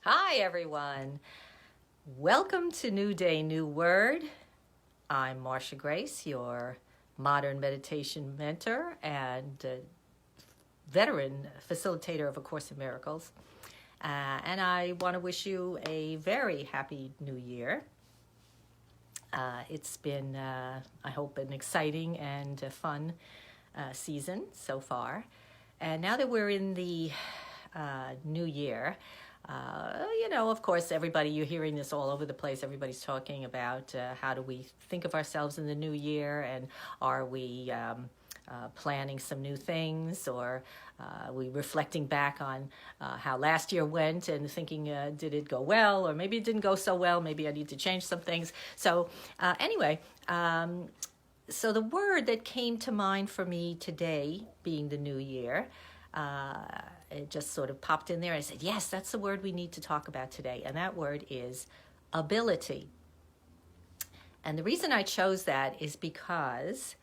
Hi, everyone. Welcome to New Day, New Word. I'm Marsha Grace, your modern meditation mentor and veteran facilitator of A Course in Miracles. And I want to wish you a very happy new year. It's been, I hope, an exciting and fun season so far. And now that we're in the new year, of course, everybody, you're hearing this all over the place. Everybody's talking about how do we think of ourselves in the new year, and are we planning some new things, or are we reflecting back on how last year went and thinking, did it go well, or maybe it didn't go so well, maybe I need to change some things. So anyway, so the word that came to mind for me today, being the new year, it just sort of popped in there. I said, yes, that's the word we need to talk about today. And that word is ability. And the reason I chose that is because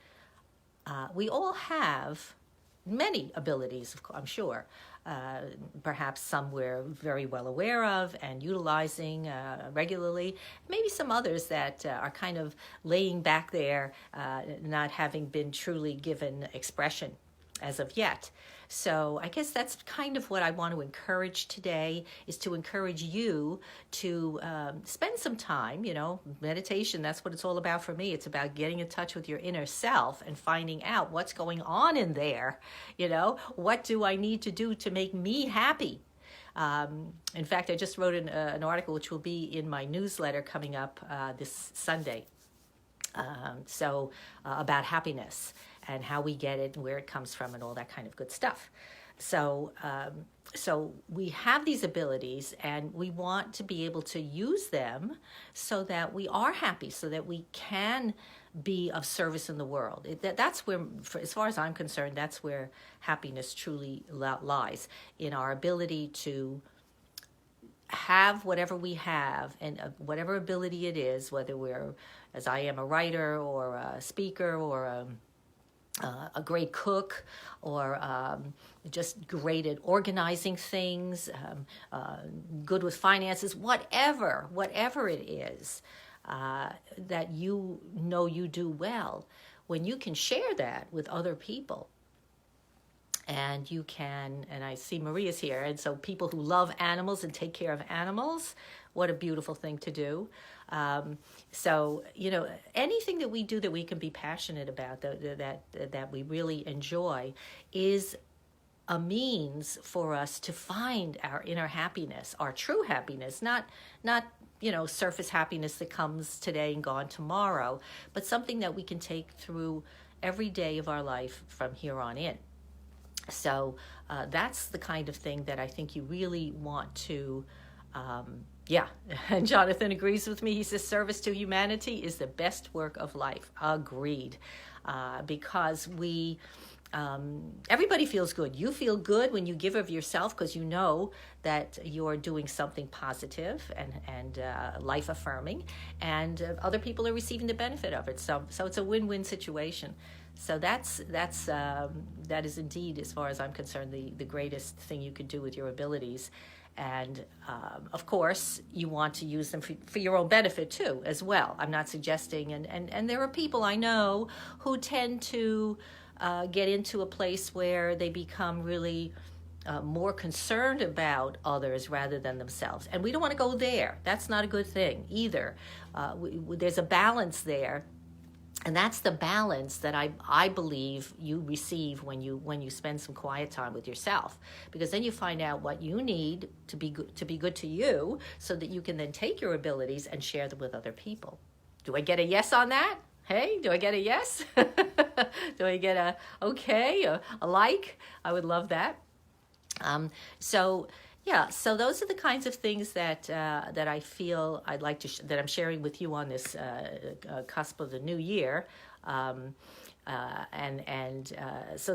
we all have many abilities, I'm sure. Perhaps some we're very well aware of and utilizing regularly. Maybe some others that are kind of laying back there, not having been truly given expression as of yet. So I guess that's kind of what I want to encourage today, is to encourage you to spend some time, meditation, that's what it's all about for me. It's about getting in touch with your inner self and finding out what's going on in there. What do I need to do to make me happy? In fact, I just wrote an article which will be in my newsletter coming up this Sunday. About happiness and how we get it and where it comes from and all that kind of good stuff. So we have these abilities, and we want to be able to use them so that we are happy, so that we can be of service in the world. That's where, as far as I'm concerned, that's where happiness truly lies, in our ability to have whatever we have, and whatever ability it is, whether we're, as I am, a writer or a speaker or a great cook, or just great at organizing things, good with finances, whatever it is that you do well, when you can share that with other people. And you can, and I see Maria's here, and so people who love animals and take care of animals, what a beautiful thing to do. Anything that we do that we can be passionate about, that we really enjoy, is a means for us to find our inner happiness, our true happiness, not surface happiness that comes today and gone tomorrow, but something that we can take through every day of our life from here on in. So that's the kind of thing that I think you really want to, and Jonathan agrees with me. He says service to humanity is the best work of life. Agreed. Because everybody feels good. You feel good when you give of yourself, because you know that you're doing something positive and life affirming, and other people are receiving the benefit of it. So it's a win-win situation. So that is indeed, as far as I'm concerned, the greatest thing you could do with your abilities. And of course, you want to use them for your own benefit too, as well. I'm not suggesting, and there are people I know who tend to get into a place where they become really more concerned about others rather than themselves. And we don't want to go there. That's not a good thing either. There's a balance there. And that's the balance that I believe you receive when you spend some quiet time with yourself, because then you find out what you need to be good to you, so that you can then take your abilities and share them with other people. Do I get a yes on that? Hey, do I get a yes? Do I get a okay, a like? I would love that. So those are the kinds of things that I feel I'd like to that I'm sharing with you on this cusp of the new year, so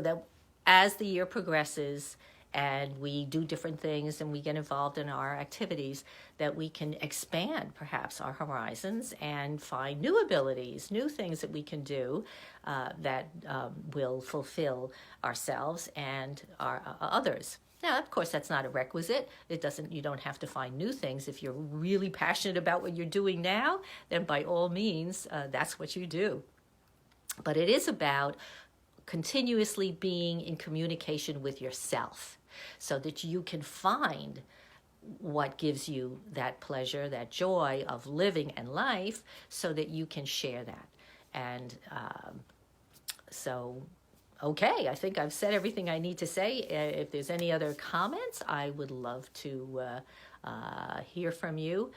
that as the year progresses and we do different things and we get involved in our activities, that we can expand perhaps our horizons and find new abilities, new things that we can do that will fulfill ourselves and our others. Now, of course, that's not a requisite. You don't have to find new things. If you're really passionate about what you're doing now, then by all means, that's what you do. But it is about continuously being in communication with yourself so that you can find what gives you that pleasure, that joy of living and life, so that you can share that. And so, okay, I think I've said everything I need to say. If there's any other comments, I would love to hear from you.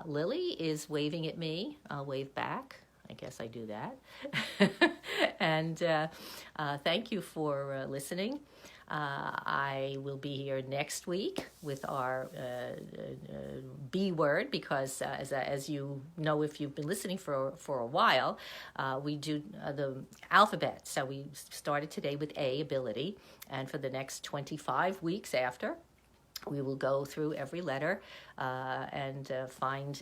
Lily is waving at me. I'll wave back. I guess I do that. And thank you for listening. I will be here next week with our B word because, as you know, if you've been listening for a while, we do the alphabet. So we started today with A, ability, and for the next 25 weeks after, we will go through every letter and find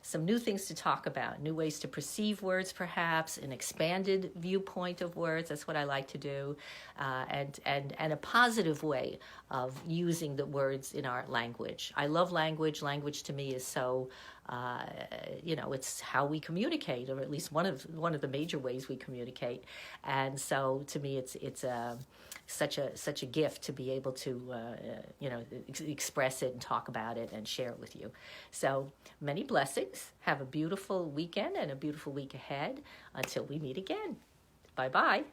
some new things to talk about, new ways to perceive words, perhaps, an expanded viewpoint of words. That's what I like to do, and a positive way of using the words in our language. I love language. Language to me is so, it's how we communicate, or at least one of the major ways we communicate. And so, to me, it's such a gift to be able to express it and talk about it and share it with you. So many blessings. Have a beautiful weekend and a beautiful week ahead until we meet again. Bye-bye.